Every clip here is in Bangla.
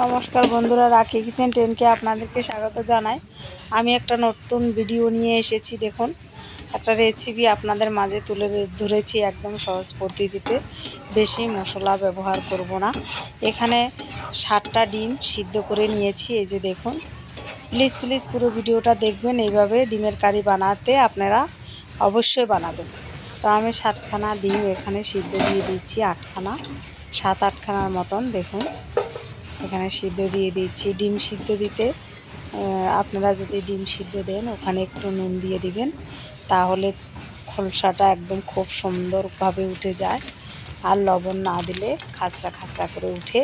নমস্কার বন্ধুরা, রাখি কিচেন টেনকে আপনাদেরকে স্বাগত জানাই। আমি একটা নতুন ভিডিও নিয়ে এসেছি। দেখুন, একটা রেসিপি আপনাদের মাঝে তুলে ধরেছি একদম সহজ পদ্ধতিতে। বেশি মশলা ব্যবহার করব না। এখানে 7টা ডিম সিদ্ধ করে নিয়েছি। এই যে দেখুন, প্লিজ পুরো ভিডিওটা দেখবেন। এইভাবে ডিমের কারি বানাতে আপনারা অবশ্যই বানাবেন। তো আমি 7খানা ডিম এখানে সিদ্ধ দিয়ে দিচ্ছি, 7-8খানার মতন। দেখুন, এখানে সিদ্ধ দিয়ে দিচ্ছি। ডিম সিদ্ধ দিতে আপনারা যদি ডিম সিদ্ধ দেন, ওখানে একটু নুন দিয়ে দিবেন, তাহলে খোলসাটা একদম খুব সুন্দরভাবে উঠে যায়। আর লবণ না দিলে খাসরা খাসরা করে উঠে।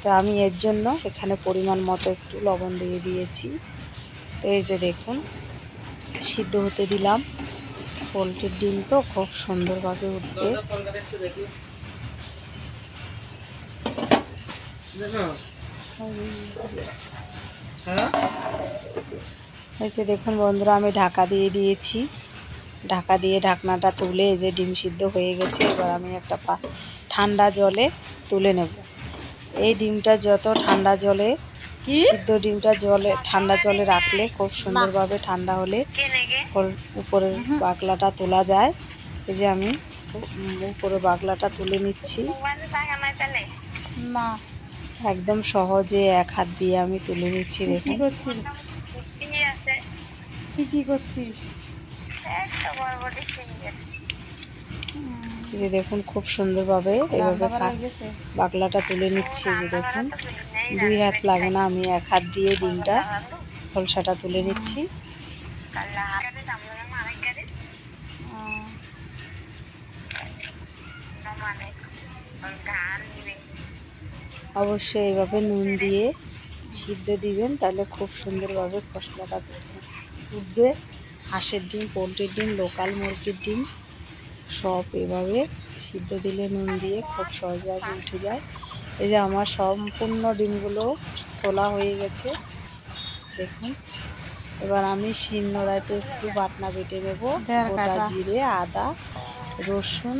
তো আমি এর জন্য এখানে পরিমাণ মতো একটু লবণ দিয়ে দিয়েছি। তো এই যে দেখুন, সিদ্ধ হতে দিলাম। পোলট্রির ডিম তো খুব সুন্দরভাবে উঠবে। এই যে দেখুন বন্ধুরা, আমি ঢাকা দিয়ে দিয়েছি। ঢাকা দিয়ে ঢাকনাটা তুলে এই যে ডিম সিদ্ধ হয়ে গেছে। এবার আমি একটা ঠান্ডা জলে তুলে নেব। এই ডিমটা যত ঠান্ডা জলে সিদ্ধ, ডিমটা ঠান্ডা জলে রাখলে খুব সুন্দরভাবে ঠান্ডা হলে উপরের বাকলাটা তোলা যায়। এই যে আমি উপরের বাকলাটা তুলে নিচ্ছি। না, একদম সহজে এক হাত দিয়ে আমি তুলে নিচ্ছি। দেখুন কি করছিস? যে দেখুন, খুব সুন্দরভাবে এভাবে বাকলাটা তুলে নিচ্ছি। যে দেখুন, 2 হাত লাগে না, আমি এক হাত দিয়ে ডিমটা খোলসাটা তুলে নিচ্ছি। অবশ্যই এইভাবে নুন দিয়ে সিদ্ধ দিবেন, তাহলে খুব সুন্দরভাবে খোসলাটা উঠবে। হাঁসের ডিম, পোলট্রির ডিম, লোকাল মুরগির ডিম সব এভাবে সিদ্ধ দিলে নুন দিয়ে খুব সহজভাবে উঠে যায়। এই যে আমার সম্পূর্ণ ডিমগুলো ছোলা হয়ে গেছে। দেখুন, এবার আমি শিলনোড়াতে একটু বাটনা বেটে নেব। গোটা জিরে, আদা, রসুন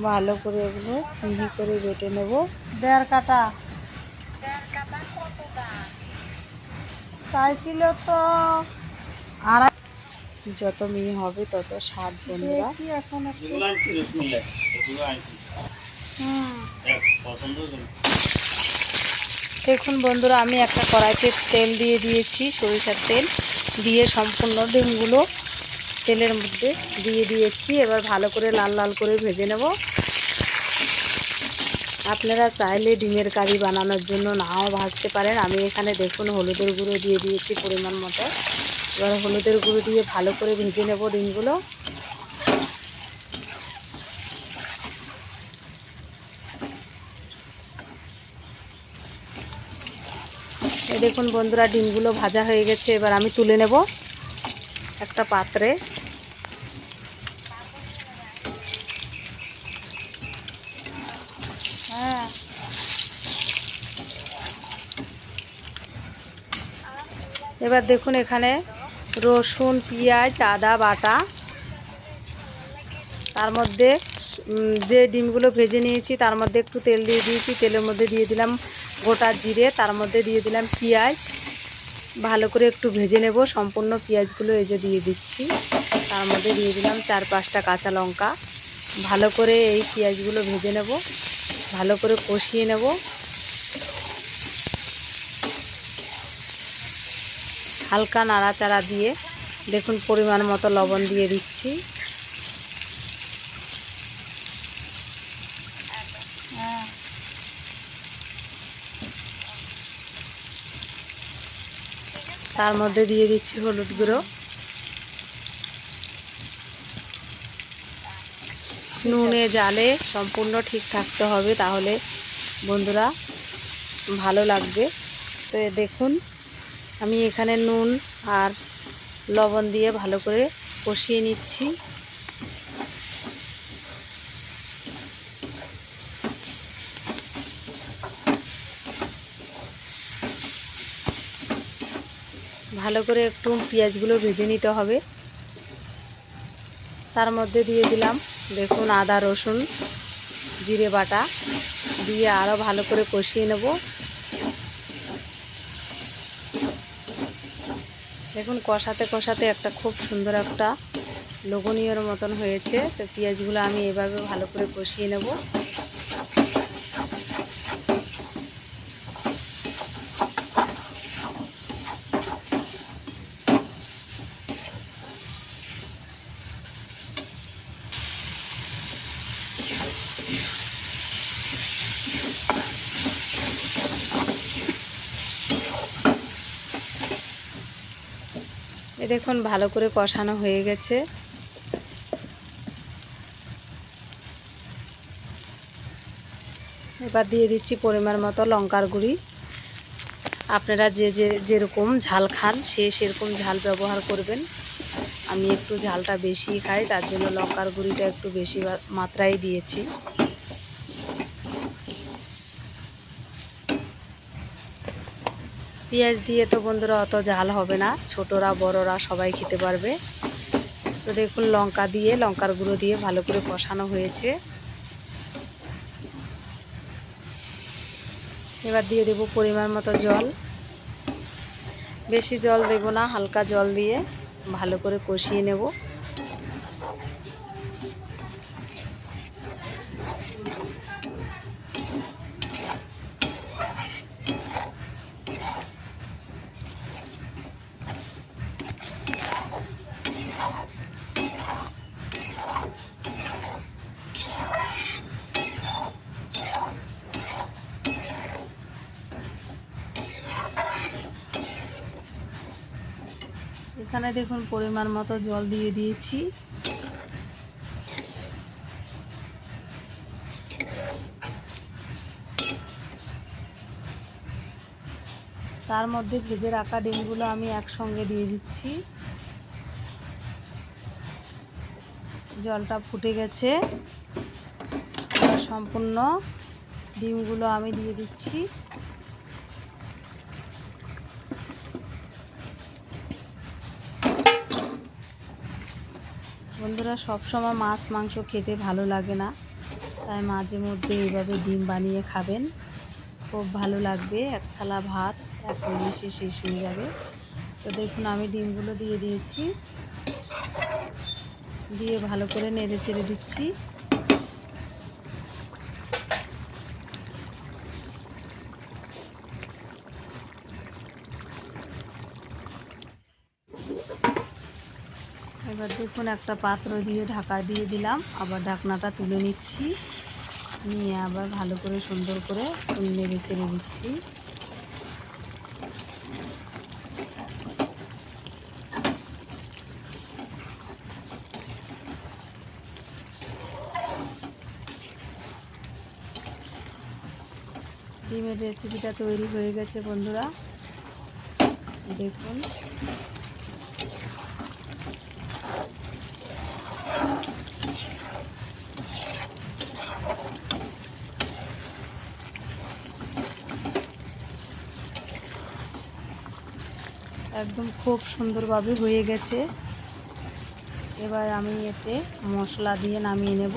ভালো করে এগুলো মিহি করে বেটে নেব। 1.5 কাটা চাইছিল তো, আর যত মিহি হবে তত স্বাদ। বন্ধুরা, দেখুন বন্ধুরা, আমি একটা কড়াইতে তেল দিয়ে দিয়েছি, সরিষার তেল দিয়ে সম্পূর্ণ ডিমগুলো তেলের মধ্যে দিয়ে দিয়েছি। এবার ভালো করে লাল লাল করে ভেজে নেব। আপনারা চাইলে ডিমের কারি বানানোর জন্য নাও ভাজতে পারেন। আমি এখানে দেখুন হলুদের গুঁড়ো দিয়ে দিয়েছি পরিমাণ মতো। এবার হলুদের গুঁড়ো দিয়ে ভালো করে ভেজে নেব ডিমগুলো। এই দেখুন বন্ধুরা, ডিমগুলো ভাজা হয়ে গেছে। এবার আমি তুলে নেব একটা পাত্রে। এবার দেখুন, এখানে রসুন, পেঁয়াজ, আদা বাটা, তার মধ্যে যে ডিমগুলো ভেজে নিয়েছি তার মধ্যে একটু তেল দিয়ে দিয়েছি। তেলের মধ্যে দিয়ে দিলাম গোটা জিরে, তার মধ্যে দিয়ে দিলাম পেঁয়াজ। ভালো করে একটু ভেজে নেব সম্পূর্ণ পেঁয়াজগুলো। এই যে দিয়ে দিচ্ছি। তার মধ্যে দিয়ে দিলাম 4-5টা কাঁচা লঙ্কা। ভালো করে এই পেঁয়াজগুলো ভেজে নেব, ভালো করে কষিয়ে নেব। হালকা নাড়াচাড়া দিয়ে দেখুন পরিমাণ মতো লবণ দিয়ে দিচ্ছি। তার মধ্যে দিয়ে দিচ্ছি হলুদ গুঁড়ো। নুনে জালে সম্পূর্ণ ঠিক থাকতে হবে, তাহলে বন্ধুরা ভালো লাগবে। তো দেখুন, আমি এখানে নুন আর লবণ দিয়ে ভালো করে কষিয়ে নিচ্ছি। ভালো করে একটু পেঁয়াজগুলো ভেজে নিতে হবে। তার মধ্যে দিয়ে দিলাম দেখুন আদা রসুন জিরে বাটা দিয়ে আরও ভালো করে কষিয়ে নেব। দেখুন কষাতে কষাতে একটা খুব সুন্দর একটা লোভনীয়র মতন হয়েছে। তো পেঁয়াজগুলো আমি এভাবে ভালো করে কষিয়ে নেব। এ দেখুন ভালো করে কষানো হয়ে গেছে। এবার দিয়ে দিচ্ছি পরিমাণ মতো লঙ্কার গুঁড়ি। আপনারা যেরকম ঝাল খান সেরকম ঝাল ব্যবহার করবেন। আমি একটু ঝালটা বেশি খাই, তার জন্য লঙ্কার গুঁড়িটা একটু বেশি মাত্রায় দিয়েছি। পেঁয়াজ দিয়ে তো বন্ধুরা অত ঝাল হবে না, ছোটরা বড়রা সবাই খেতে পারবে। তো দেখুন লঙ্কা দিয়ে লঙ্কার গুঁড়ো দিয়ে ভালো করে কষানো হয়েছে। এবার দিয়ে দেব পরিমাণ মতো জল। বেশি জল দেব না, হালকা জল দিয়ে ভালো করে কষিয়ে নেব। এখানে দেখুন পরিমাণ মতো জল দিয়ে দিয়েছি। তার মধ্যে ভেজে রাখা ডিমগুলো আমি একসঙ্গে দিয়ে দিচ্ছি। জলটা ফুটে গেছে, সম্পূর্ণ ডিমগুলো আমি দিয়ে দিচ্ছি। বন্ধুরা সবসময় মাছ মাংস খেতে ভালো লাগে না, তাই মাঝে মধ্যে এইভাবে ডিম বানিয়ে খাবেন, খুব ভালো লাগবে। এক থালা ভাত এক নিমেষে শেষ হয়ে যাবে। তো দেখুন আমি ডিমগুলো দিয়ে দিয়েছি, দিয়ে ভালো করে নেড়ে চেড়ে দিচ্ছি। এবার দেখুন একটা পাত্র দিয়ে ঢাকা দিয়ে দিলাম, আবার ঢাকনাটা তুলে নিচ্ছি, নিয়ে আবার ভালো করে সুন্দর করে নেড়ে চেড়ে দিচ্ছি। ডিমের রেসিপিটা তৈরি হয়ে গেছে বন্ধুরা, দেখুন। একদম খুব সুন্দরভাবে হয়ে গেছে। এবার আমি এতে মশলা দিয়ে নামিয়ে নেব।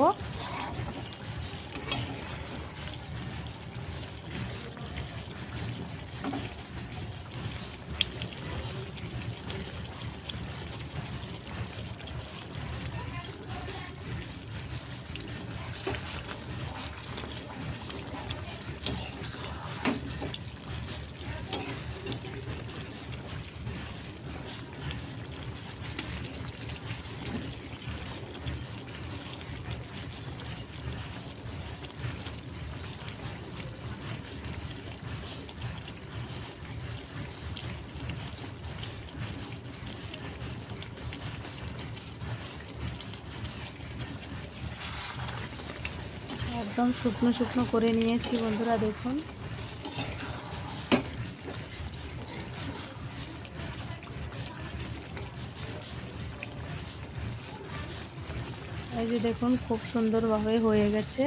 একদম শুকনো শুকনো করে নিয়েছি বন্ধুরা, দেখুন। এই যে দেখুন খুব সুন্দরভাবে হয়ে গেছে।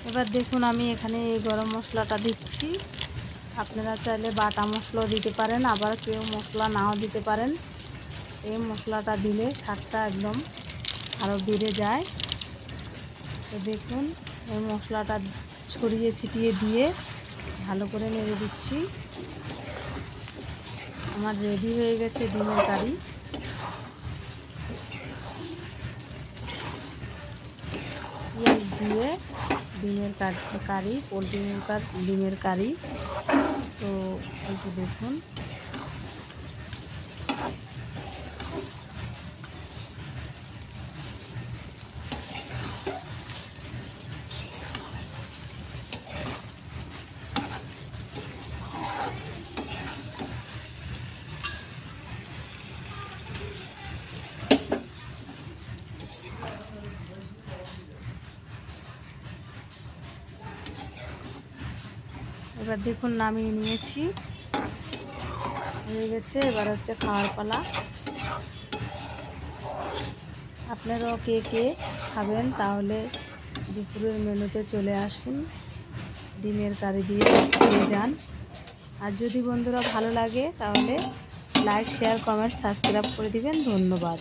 এবার এবার দেখুন আমি এখানে এই গরম মশলাটা দিচ্ছি। আপনারা চাইলে বাটা মশলাও দিতে পারেন, আবার কেউ মশলা নাও দিতে পারেন। এই মশলাটা দিলে স্বাদটা একদম আরও বেড়ে যায়। তো দেখুন এই মশলাটা ছড়িয়ে ছিটিয়ে দিয়ে ভালো করে নেড়ে দিচ্ছি। আমার রেডি হয়ে গেছে ডিমের কারি। পেঁয়াজ দিয়ে ডিমের কারি, পোলট্রি মুরগার ডিমের কারি। তো এই যে দেখুন এবার দেখুন নামিয়ে নিয়েছি, হয়ে গেছে। এবার হচ্ছে খাওয়ার পালা। আপনারাও কে কে খাবেন তাহলে দুপুরের মেনুতে চলে আসুন, ডিমের কারি দিয়ে খেয়ে যান। আর যদি বন্ধুরা ভালো লাগে তাহলে লাইক, শেয়ার, কমেন্ট, সাবস্ক্রাইব করে দিবেন। ধন্যবাদ।